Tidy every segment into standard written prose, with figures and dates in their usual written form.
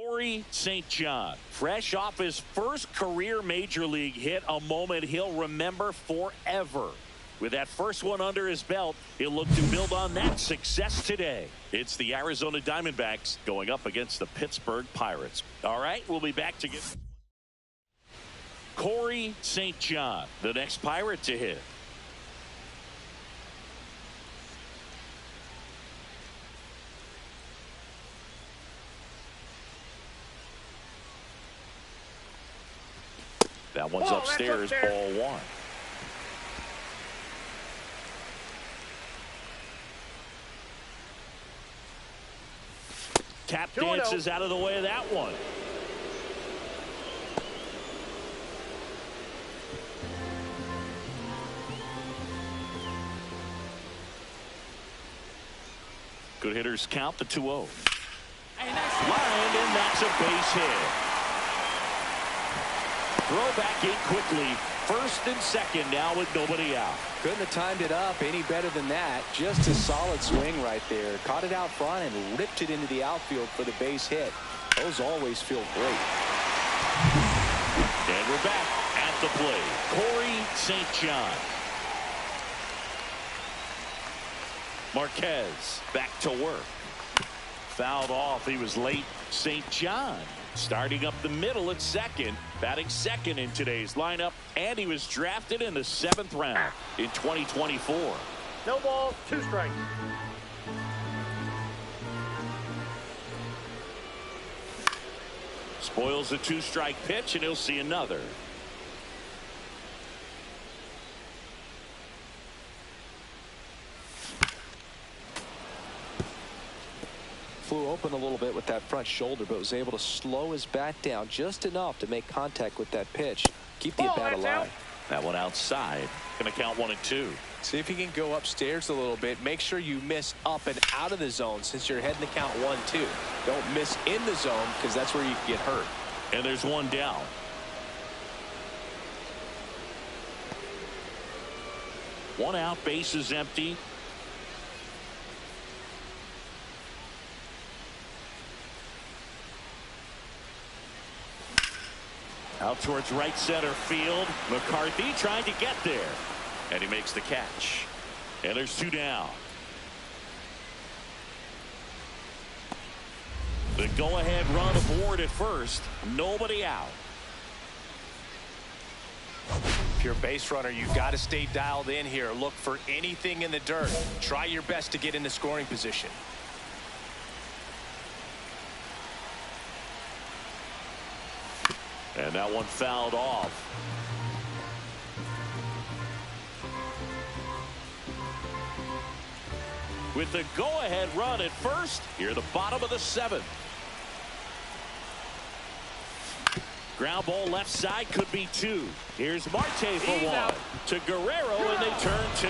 Corey St. John, fresh off his first career major league hit, a moment he'll remember forever. With that first one under his belt, he'll look to build on that success today. It's the Arizona Diamondbacks going up against the Pittsburgh Pirates. All right, we'll be back to get Corey St. John, the next Pirate to hit. That one's upstairs, ball one. Tap dances out of the way of that one. Good hitters count the 2-0. Line, and that's a base hit. Throw back in quickly. First and second now with nobody out. Couldn't have timed it up any better than that. Just a solid swing right there. Caught it out front and ripped it into the outfield for the base hit. Those always feel great. And we're back at the plate. Corey St. John. Marquez back to work. Fouled off. He was late. St. John starting up the middle at second, batting second in today's lineup, and he was drafted in the 7th round in 2024. No balls, 2 strikes. Spoils a 2-strike pitch, and he'll see another. Flew open a little bit with that front shoulder, but was able to slow his bat down just enough to make contact with that pitch. Keep the at-bat alive. That one outside. Going to count 1 and 2. See if you can go upstairs a little bit. Make sure you miss up and out of the zone since you're heading to count 1-2. Don't miss in the zone because that's where you can get hurt. And there's one down. One out, base is empty. Out towards right center field. McCarthy trying to get there. And he makes the catch. And there's 2 down. The go-ahead run aboard at first. Nobody out. If you're a base runner, you've got to stay dialed in here. Look for anything in the dirt. Try your best to get into scoring position. And that one fouled off. With the go-ahead run at first, here the bottom of the 7th. Ground ball left side, could be 2. Here's Marte for 1. To Guerrero, and they turn 2.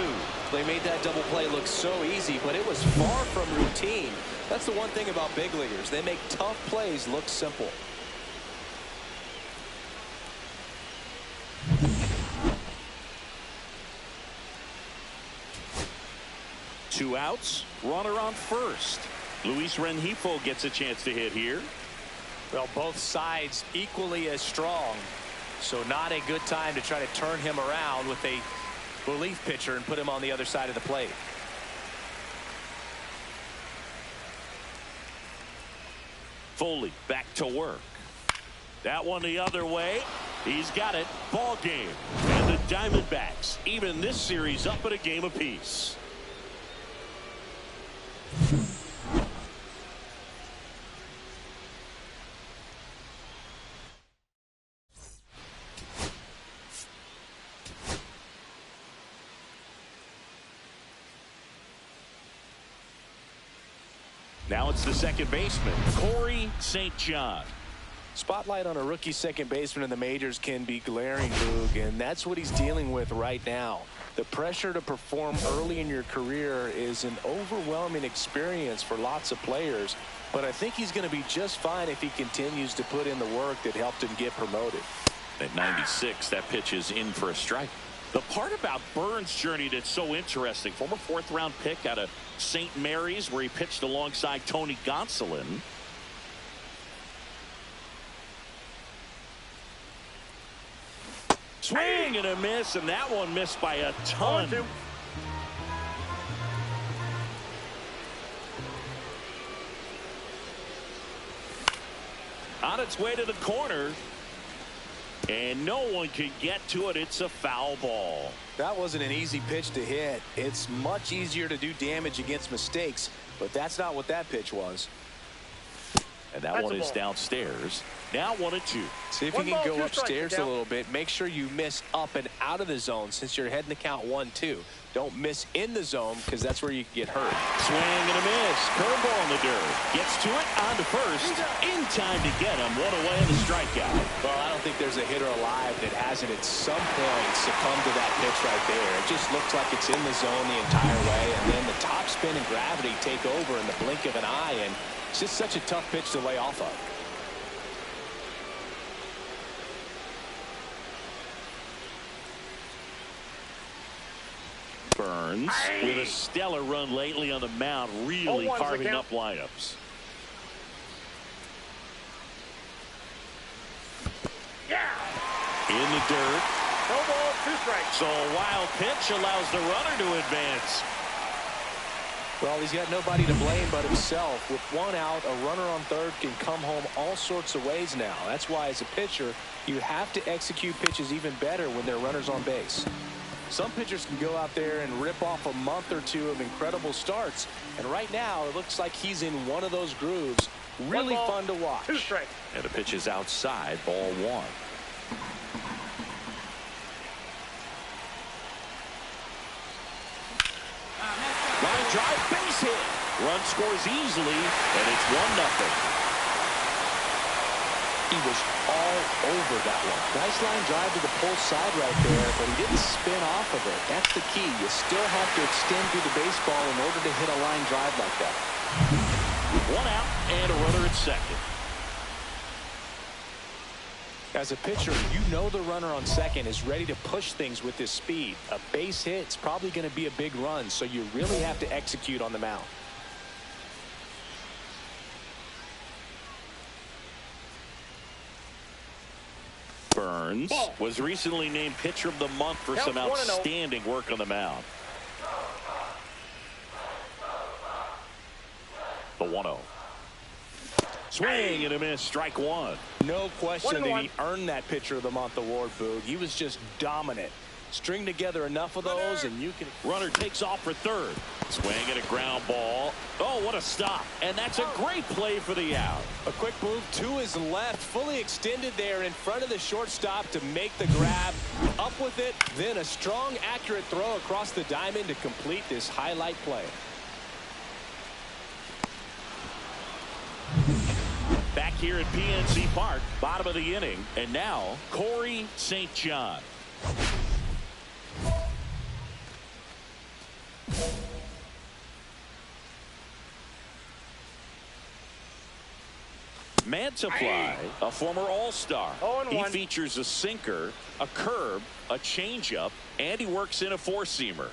They made that double play look so easy, but it was far from routine. That's the one thing about big leaguers. They make tough plays look simple. Two outs, runner on first. Luis Rengifo gets a chance to hit here. Well, both sides equally as strong, so not a good time to try to turn him around with a relief pitcher and put him on the other side of the plate. Foley back to work. That one the other way. He's got it. Ball game. And the Diamondbacks even this series up at a game apiece. Now it's the second baseman, Corey St. John. Spotlight on a rookie second baseman in the majors can be glaring, Boog, and that's what he's dealing with right now. The pressure to perform early in your career is an overwhelming experience for lots of players, but I think he's going to be just fine if he continues to put in the work that helped him get promoted. At 96, that pitch is in for a strike. The part about Burns' journey that's so interesting, former 4th-round pick out of St. Mary's, where he pitched alongside Tony Gonsolin. Swing and a miss, and that one missed by a ton. 0-2. On its way to the corner, and no one could get to it. It's a foul ball. That wasn't an easy pitch to hit. It's much easier to do damage against mistakes, but that's not what that pitch was. And that one is downstairs. Now 1-2. See if you can go upstairs a little bit. Make sure you miss up and out of the zone since you're heading to count 1-2. Don't miss in the zone because that's where you can get hurt. Swing and a miss. Curveball in the dirt. Gets to it on to first. In time to get him. One away on the strikeout. Well, I don't think there's a hitter alive that hasn't at some point succumbed to that pitch right there. It just looks like it's in the zone the entire way, and then the top spin and gravity take over in the blink of an eye, and it's just such a tough pitch to lay off of. Burns with a stellar run lately on the mound, really carving up lineups. In the dirt. No ball, 2 strikes. So a wild pitch allows the runner to advance. Well, he's got nobody to blame but himself. With one out, a runner on third can come home all sorts of ways now. That's why, as a pitcher, you have to execute pitches even better when there are runners on base. Some pitchers can go out there and rip off a month or two of incredible starts. And right now, it looks like he's in one of those grooves. Really fun to watch. 2 strikes. And the pitch is outside, ball 1. Line drive, base hit. Run scores easily, and it's 1-0. He was all over that one. Nice line drive to the pull side right there, but he didn't spin off of it. That's the key. You still have to extend through the baseball in order to hit a line drive like that. 1 out and a runner at second. As a pitcher, you know the runner on second is ready to push things with his speed. A base hit is probably going to be a big run, so you really have to execute on the mound. Burns was recently named Pitcher of the Month for some outstanding work on the mound. The 1-0. Swing and a miss, strike 1. No question that he earned that Pitcher of the Month award, Boog. He was just dominant. String together enough of those and you can... Runner takes off for third. Swing and a ground ball. Oh, what a stop. And that's a great play for the out. A quick move to his left, fully extended there in front of the shortstop to make the grab. Up with it, then a strong, accurate throw across the diamond to complete this highlight play. Back here at PNC Park, bottom of the inning. And now, Corey St. John. Mantiply, a former All-Star. He features a sinker, a curve, a changeup, and he works in a four-seamer.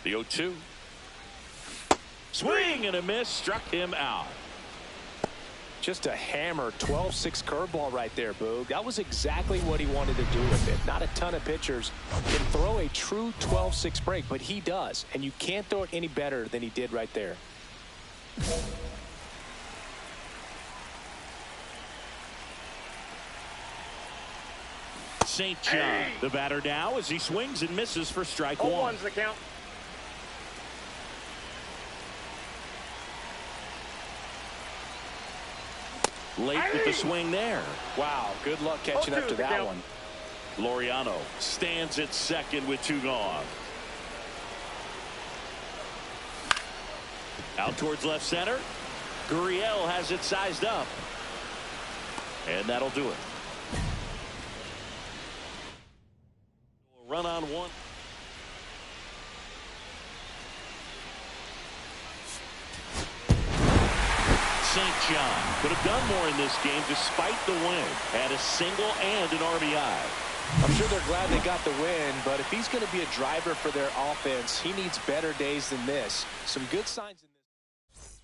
The 0-2. Swing and a miss, struck him out. Just a hammer 12-6 curveball right there, Boog. That was exactly what he wanted to do with it. Not a ton of pitchers can throw a true 12-6 break, but he does. And you can't throw it any better than he did right there. St. John, the batter now as he swings and misses for strike 1. 0-1's the count. Late with the swing there. Wow, good luck catching up to that one. Laureano stands at second with 2 gone. Out towards left center. Gurriel has it sized up. And that'll do it. Run on 1. St. John could have done more in this game despite the win. Had a single and an RBI. I'm sure they're glad they got the win, but if he's going to be a driver for their offense, he needs better days than this. Some good signs in this.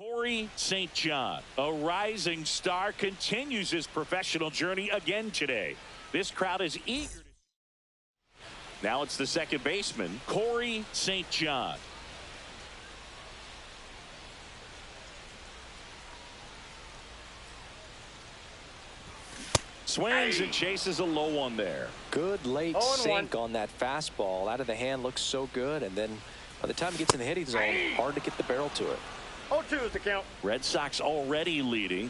Corey St. John, a rising star, continues his professional journey again today. This crowd is eager. Now it's the second baseman, Corey St. John. Swings and chases a low one there. Good late sink on that fastball. Out of the hand, looks so good. And then by the time it gets in the hitting zone, hard to get the barrel to it. 0-2 is the count. Red Sox already leading.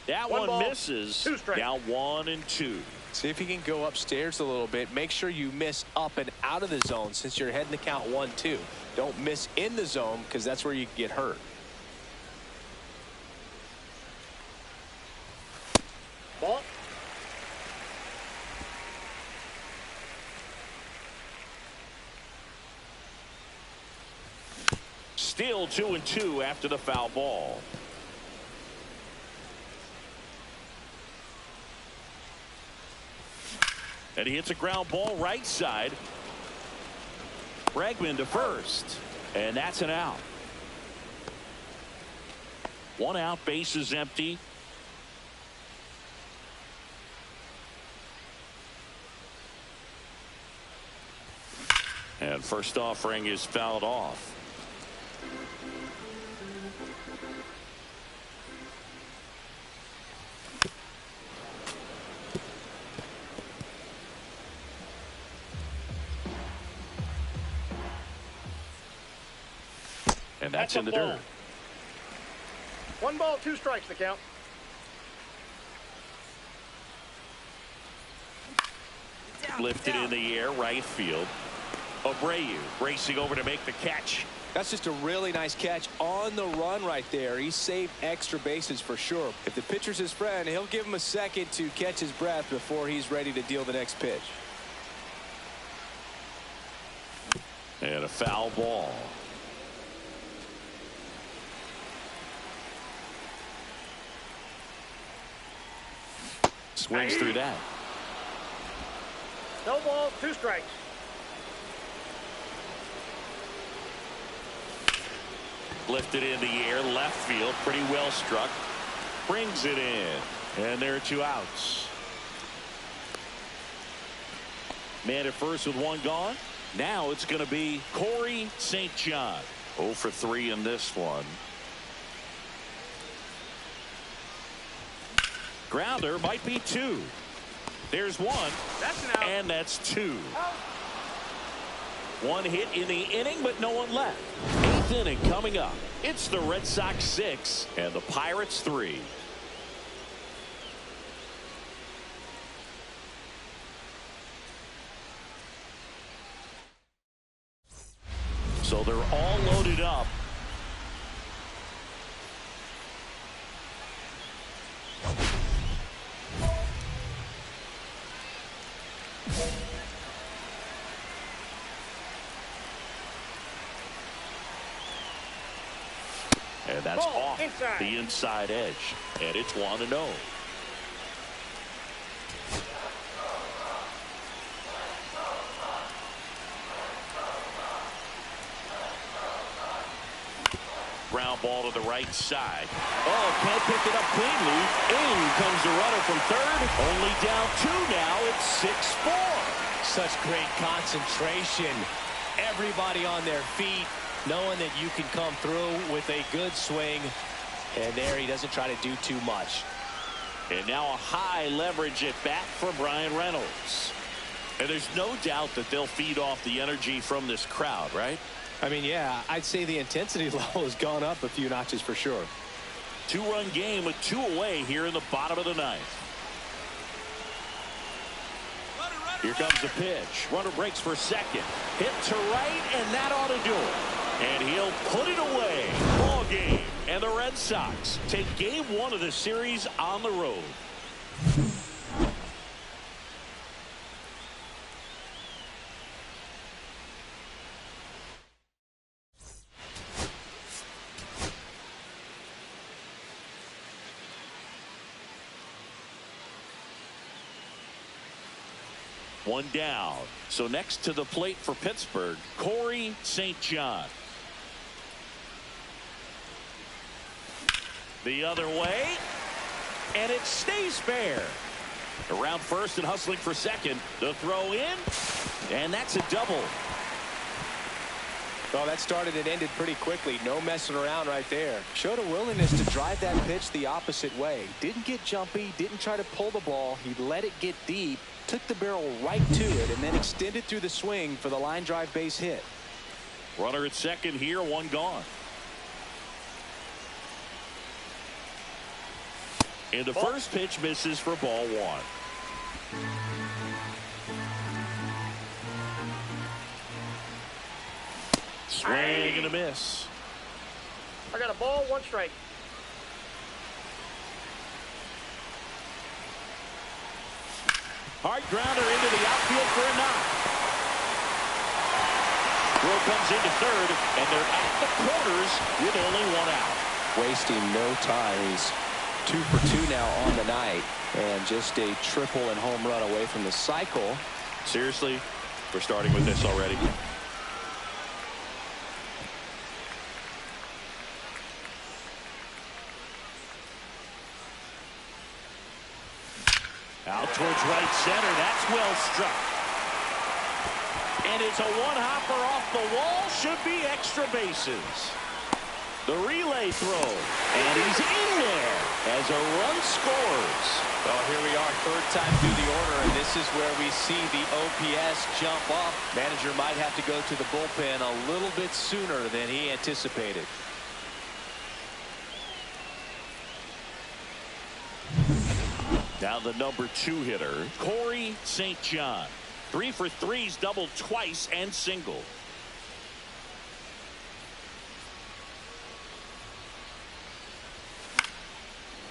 That one misses. Now 1-2. See if you can go upstairs a little bit. Make sure you miss up and out of the zone since you're heading the count 1-2. Don't miss in the zone because that's where you get hurt. Ball. Still 2-2 after the foul ball. And he hits a ground ball right side. Bregman to first. And that's an out. One out, base is empty. And first offering is fouled off. And that's in the dirt. 1 ball, 2 strikes the count. Lifted in the air, right field. Abreu racing over to make the catch. That's just a really nice catch on the run right there. He saved extra bases for sure. If the pitcher's his friend, he'll give him a second to catch his breath before he's ready to deal the next pitch. And a foul ball. Swings through that. No balls, 2 strikes. Lifted in the air, left field, pretty well struck. Brings it in. And there are 2 outs. Man at first with 1 gone. Now it's going to be Corey St. John. 0 for 3 in this one. Grounder might be 2. There's 1. That's an out. And that's 2. 1 hit in the inning, but no one left. 8th inning coming up. It's the Red Sox 6 and the Pirates 3. So they're all loaded up. And that's off the inside edge. And it's 1-0. Ground ball to the right side. Oh, can't pick it up cleanly. In comes the runner from third. Only down 2 now. It's 6-4. Such great concentration. Everybody on their feet, knowing that you can come through with a good swing. And there he doesn't try to do too much. And now a high leverage at bat for Brian Reynolds. And there's no doubt that they'll feed off the energy from this crowd, right? I mean, yeah, I'd say the intensity level has gone up a few notches for sure. 2-run game with 2 away here in the bottom of the 9th. Here comes the pitch. Runner breaks for second. Hit to right, and that ought to do it. And he'll put it away. Ball game. And the Red Sox take game 1 of the series on the road. One down. So next to the plate for Pittsburgh, Corey St. John. The other way, and it stays fair. Around first and hustling for second. The throw in, and that's a double. Well, that started and ended pretty quickly. No messing around right there. Showed a willingness to drive that pitch the opposite way. Didn't get jumpy, didn't try to pull the ball. He let it get deep, took the barrel right to it, and then extended through the swing for the line drive base hit. Runner at second here, one gone. And the first pitch misses for ball one. Swing and a miss. I got a ball, one strike. Hard grounder into the outfield for a knock. Throw comes into third, and they're at the corners with only one out. Wasting no time. He's 2 for 2 now on the night, and just a triple and home run away from the cycle. Seriously, we're starting with this already. Out towards right center. That's well struck. And it's a one-hopper off the wall. Should be extra bases. The relay throw. And he's in there as a run scores. Well, here we are, third time through the order, and this is where we see the OPS jump up. Manager might have to go to the bullpen a little bit sooner than he anticipated. Now the number 2 hitter, Corey St. John. 3 for 3's doubled twice and single.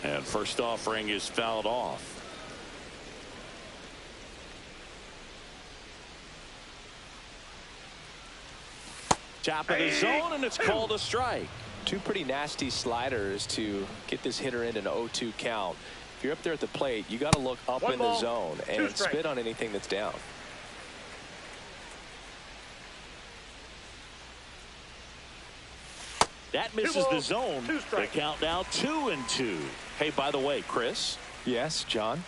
And first offering is fouled off. Top of the zone, and it's called a strike. 2 pretty nasty sliders to get this hitter in an 0-2 count. If you're up there at the plate, you got to look up in the zone and spit on anything that's down. That misses the zone. The count now 2-2. Hey, by the way, Chris. Yes, John.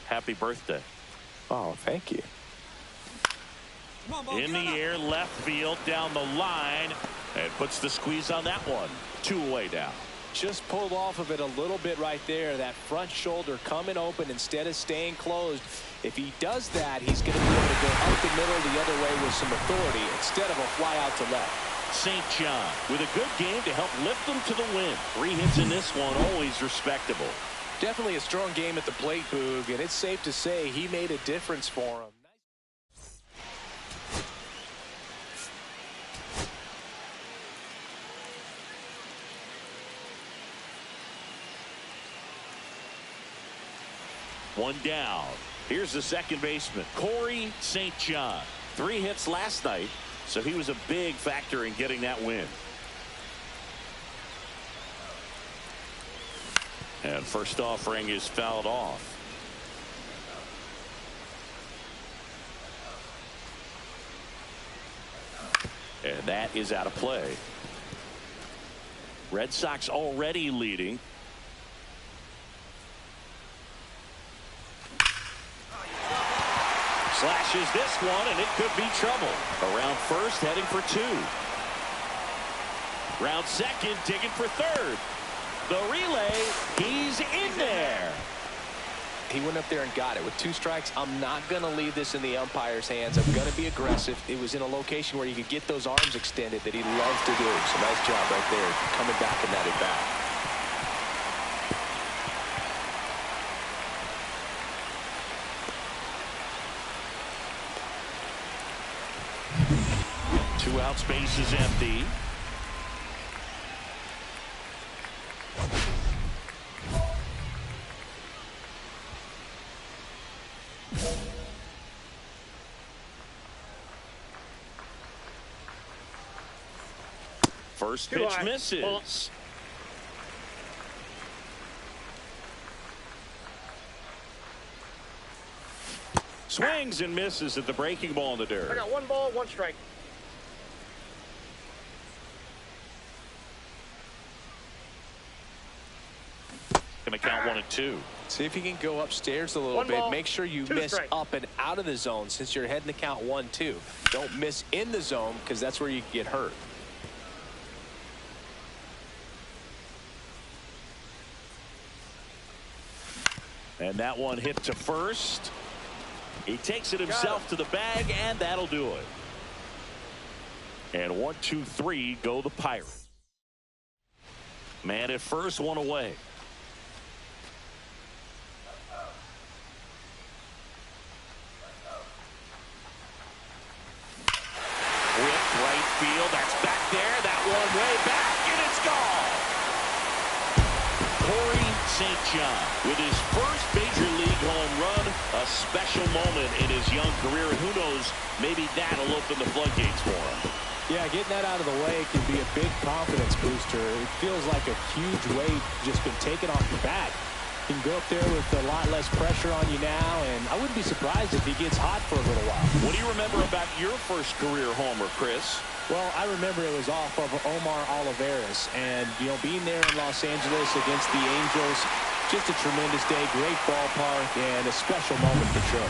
Happy birthday. Oh, thank you. In the air, left field, down the line, and puts the squeeze on that one. 2 away now. Just pulled off of it a little bit right there. That front shoulder coming open instead of staying closed. If he does that, he's going to be able to go up the middle the other way with some authority instead of a fly out to left. St. John with a good game to help lift them to the win. 3 hits in this one, always respectable. Definitely a strong game at the plate, Boog, and it's safe to say he made a difference for him. One down. Here's the second baseman, Corey St. John. 3 hits last night, so he was a big factor in getting that win. And first offering is fouled off. And that is out of play. Red Sox already leading. Slashes this one, and it could be trouble. Around first, heading for 2. Round second, digging for third. The relay, he's in there. He went up there and got it. With 2 strikes, I'm not going to leave this in the umpire's hands. I'm going to be aggressive. It was in a location where you could get those arms extended that he loves to do. So nice job right there, coming back in that at bat. Space is empty. First pitch misses. Swings and misses at the breaking ball in the dirt. I got 1 ball, 1 strike. Going to count 1 and 2. See if you can go upstairs a little 1 bit. ball, Make sure you 2 miss strikes. up and out of the zone since you're heading to count 1-2. Don't miss in the zone because that's where you get hurt. And that one hit to first. He takes it himself to the bag, and that'll do it. And 1, 2, 3 go the Pirates. Man at first, 1 away. Whipped right field. That's back there. That one way back, and it's gone. Corey St. John with his first major league home run. A special moment in his young career. And who knows, maybe that'll open the floodgates for him. Yeah, getting that out of the way can be a big confidence booster. It feels like a huge weight just been taken off your back. You can go up there with a lot less pressure on you now, and I wouldn't be surprised if he gets hot for a little while. What do you remember about your first career homer, Chris? Well, I remember it was off of Omar Olivares, and, you know, being there in Los Angeles against the Angels, just a tremendous day, great ballpark, and a special moment for sure.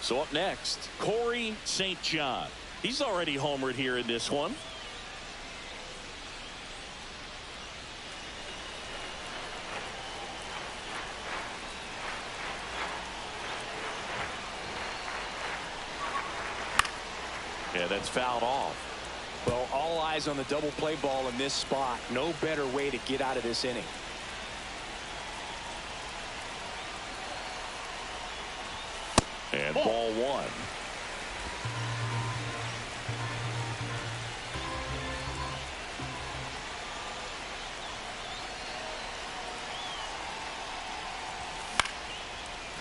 So up next, Corey St. John. He's already homered here in this one. Yeah, that's fouled off. Well, all eyes on the double play ball in this spot. No better way to get out of this inning. And ball 1.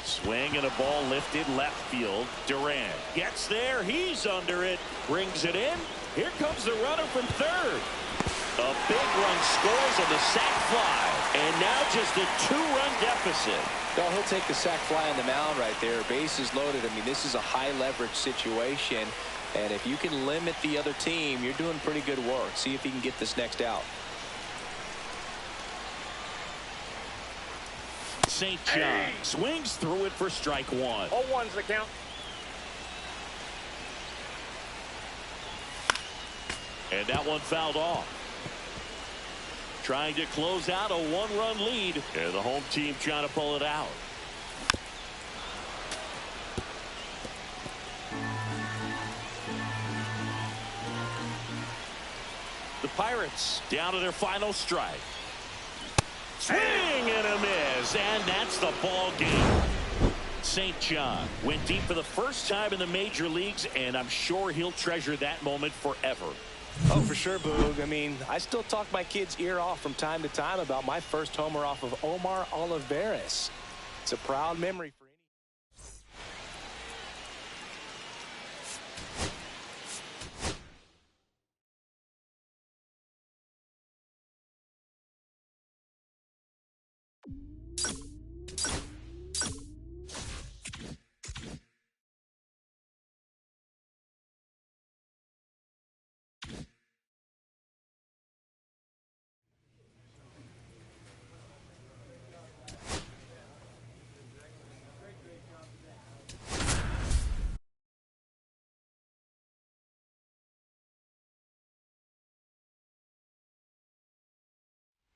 Swing and a ball lifted left field. Durant gets there. He's under it. Brings it in. Here comes the runner from third. A big run scores on the sac fly. And now just a 2-run deficit. No, he'll take the sac fly on the mound right there. Bases loaded. I mean, this is a high leverage situation. And if you can limit the other team, you're doing pretty good work. See if you can get this next out. St. John swings through it for strike 1. 0-1's the count. And that one fouled off. Trying to close out a 1-run lead. And the home team trying to pull it out. The Pirates down to their final strike. Swing and a miss, and that's the ball game. St. John went deep for the first time in the major leagues, and I'm sure he'll treasure that moment forever. Oh, for sure, Boog. I mean, I still talk my kid's ear off from time to time about my first homer off of Omar Olivares. It's a proud memory for any.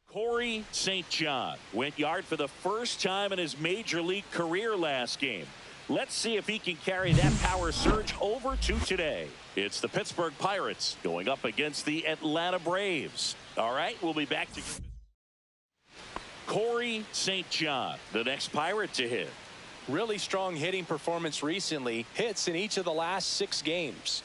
Corey St. John went yard for the first time in his major league career last game. Let's see if he can carry that power surge over to today. It's the Pittsburgh Pirates going up against the Atlanta Braves. All right, we'll be back to Corey St. John, the next Pirate to hit. Really strong hitting performance recently. Hits in each of the last 6 games.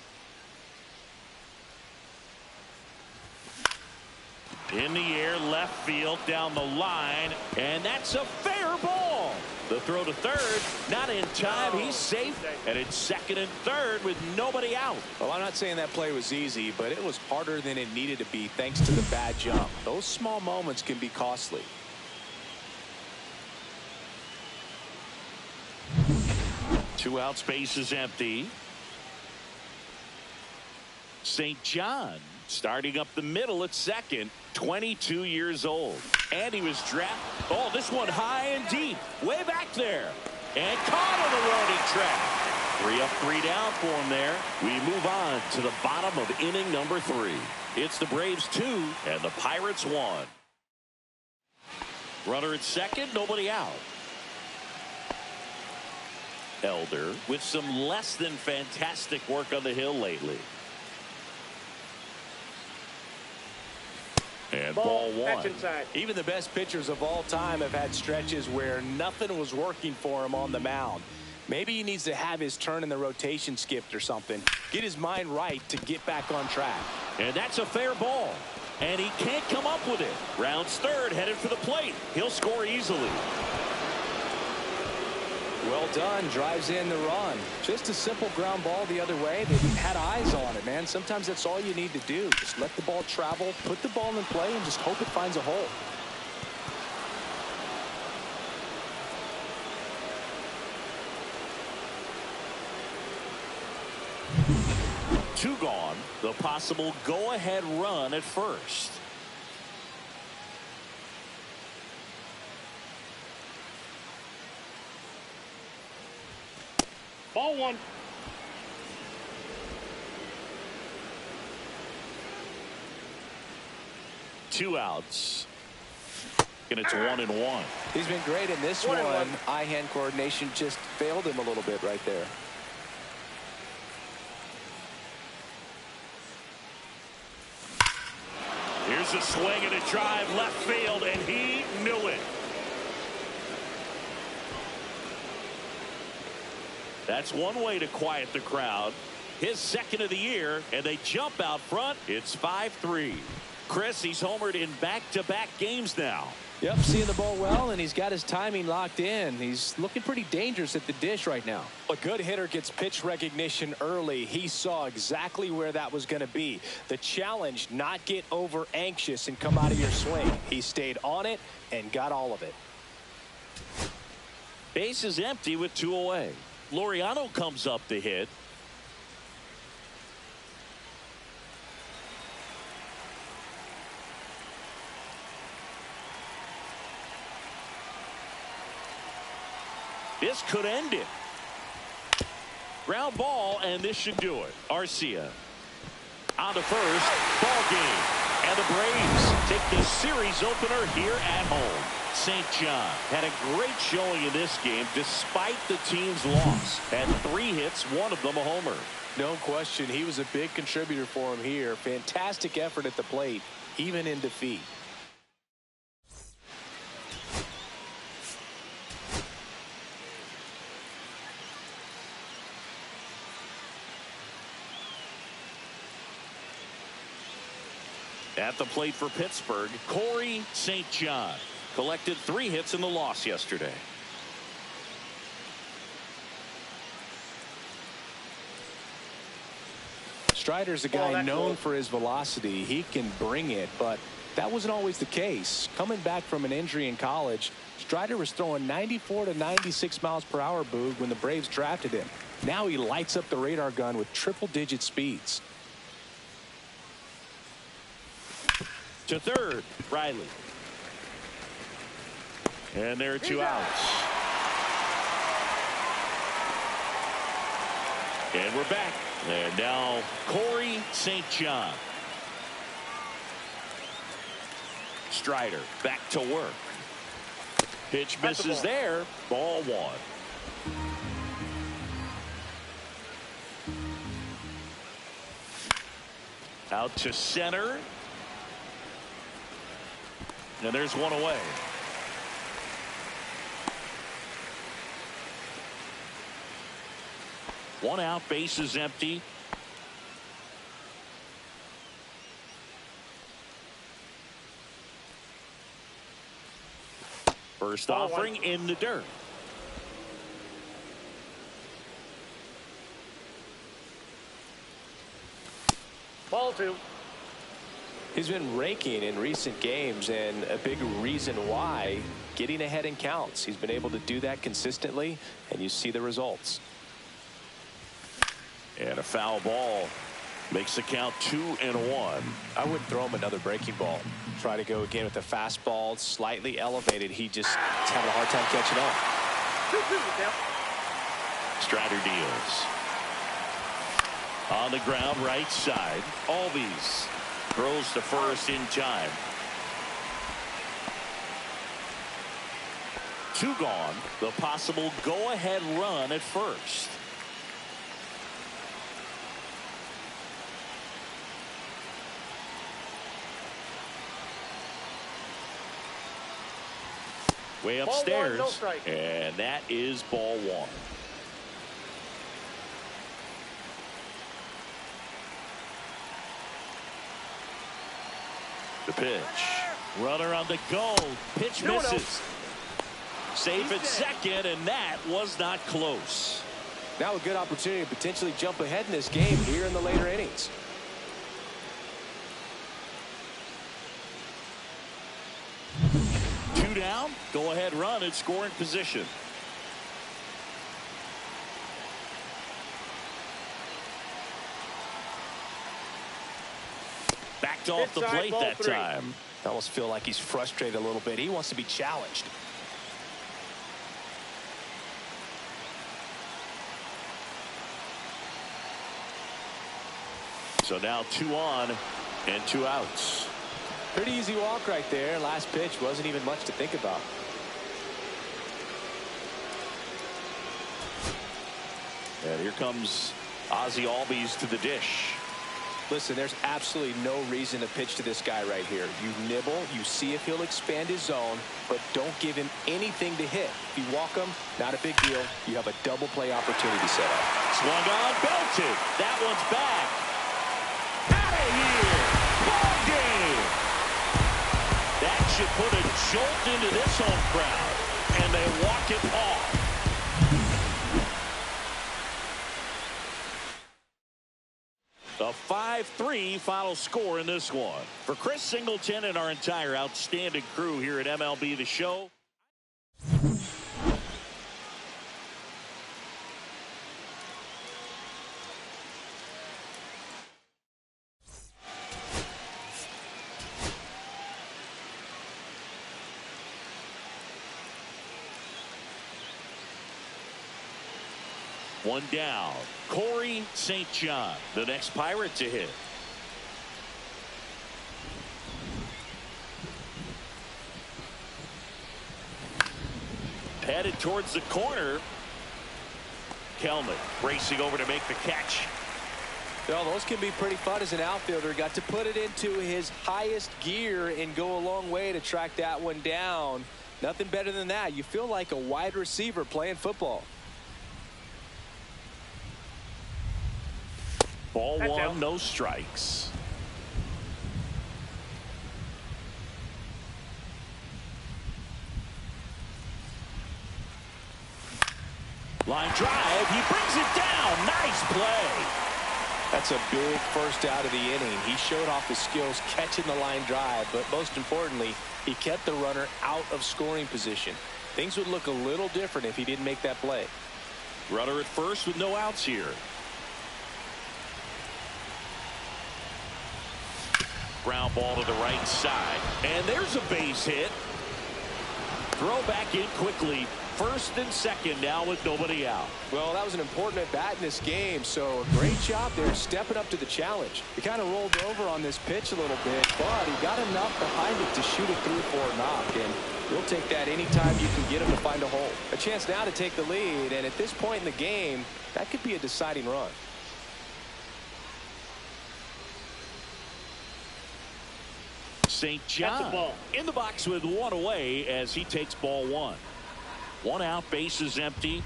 In the air, left field, down the line, and that's a fair ball. The throw to third, not in time. He's safe, and it's second and third with nobody out. Well, I'm not saying that play was easy, but it was harder than it needed to be thanks to the bad jump. Those small moments can be costly. Two out, space is empty. St. John starting up the middle at second, 22 years old. And he was drafted. Oh, this one high and deep, way back there. And caught on the running track. 3 up, 3 down for him there. We move on to the bottom of inning number 3. It's the Braves 2 and the Pirates 1. Runner at second, nobody out. Elder with some less than fantastic work on the hill lately. And ball 1. Even the best pitchers of all time have had stretches where nothing was working for him on the mound. Maybe he needs to have his turn in the rotation skipped or something. Get his mind right to get back on track. And that's a fair ball. And he can't come up with it. Rounds third, headed for the plate. He'll score easily. Well done. Drives in the run. Just a simple ground ball the other way. They had eyes on it, man. Sometimes that's all you need to do. Just let the ball travel, put the ball in play, and just hope it finds a hole. Two gone. The possible go-ahead run at first. Ball 1. Two outs. And it's 1-1. He's been great in this one. Eye-hand coordination just failed him a little bit right there. Here's a swing and a drive left field, and he knew it. That's one way to quiet the crowd. His second of the year, and they jump out front. It's 5-3. Chris, he's homered in back-to-back games now. Yep, seeing the ball well, and he's got his timing locked in. He's looking pretty dangerous at the dish right now. A good hitter gets pitch recognition early. He saw exactly where that was going to be. The challenge, not get over anxious and come out of your swing. He stayed on it and got all of it. Base is empty with 2 away. Laureano comes up to hit. This could end it. Ground ball, and this should do it. Arcia on to first. Ball game. And the Braves take the series opener here at home. St. John had a great showing in this game despite the team's loss. Had 3 hits, one of them a homer. No question, he was a big contributor for him here. Fantastic effort at the plate, even in defeat. At the plate for Pittsburgh, Corey St. John collected 3 hits in the loss yesterday. Strider's a guy known for his velocity. He can bring it, but that wasn't always the case. Coming back from an injury in college, Strider was throwing 94 to 96 miles per hour, Boog, when the Braves drafted him. Now he lights up the radar gun with triple-digit speeds. To third, Riley. And there are 2 outs. And we're back. And now Corey St. John. Strider back to work. Pitch misses there. Ball 1. Out to center. And there's 1 away. One out, base is empty. First offering in the dirt. Ball 2. He's been raking in recent games, and a big reason why, getting ahead in counts. He's been able to do that consistently, and you see the results. And a foul ball makes the count 2-1. I wouldn't throw him another breaking ball. Try to go again with the fastball, slightly elevated. He's having a hard time catching up. 2-2 the count. Strider deals. On the ground, right side. Albies throws to first in time. 2 gone. The possible go-ahead run at first. Way upstairs. Ball 1, no strike. And that is ball 1. The pitch. Runner on the go. Pitch misses. Safe at second, and that was not close. Now a good opportunity to potentially jump ahead in this game here in the later innings. Two down. Go ahead run at scoring position. Backed off the plate that time. I almost feel like he's frustrated a little bit. He wants to be challenged. So now 2 on and 2 outs. Pretty easy walk right there. Last pitch wasn't even much to think about. And here comes Ozzie Albies to the dish. Listen, there's absolutely no reason to pitch to this guy right here. You nibble, you see if he'll expand his zone, but don't give him anything to hit. If you walk him, not a big deal. You have a double play opportunity set up. Swung on, belted. That one's back. Out of here. Ball game. That should put a jolt into this home crowd. And they walk it off. A 5-3 final score in this one. For Chris Singleton and our entire outstanding crew here at MLB The Show. One down. Corey St. John, the next Pirate to hit. Headed towards the corner. Kelman racing over to make the catch. Well, those can be pretty fun as an outfielder. Got to put it into his highest gear and go a long way to track that one down. Nothing better than that. You feel like a wide receiver playing football. Ball 1, no strikes. Line drive, he brings it down. Nice play. That's a big first out of the inning. He showed off his skills catching the line drive, but most importantly, he kept the runner out of scoring position. Things would look a little different if he didn't make that play. Runner at first with no outs here. Ground ball to the right side. And there's a base hit. Throw back in quickly. First and second now with nobody out. Well, that was an important at bat in this game, so a great job there stepping up to the challenge. He kind of rolled over on this pitch a little bit, but he got enough behind it to shoot it through for a knock, and you'll take that anytime you can get him to find a hole. A chance now to take the lead, and at this point in the game, that could be a deciding run. St. John in the box with one away as he takes ball 1. 1 out, base is empty.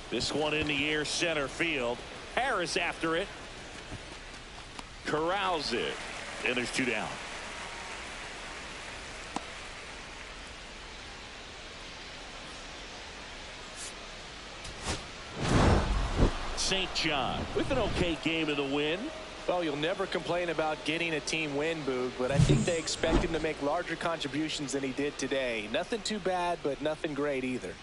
This one in the air, center field. Harris after it. Corrals it. And there's 2 down. St. John with an okay game in the win. Well, you'll never complain about getting a team win, Boog, but I think they expect him to make larger contributions than he did today. Nothing too bad, but nothing great either.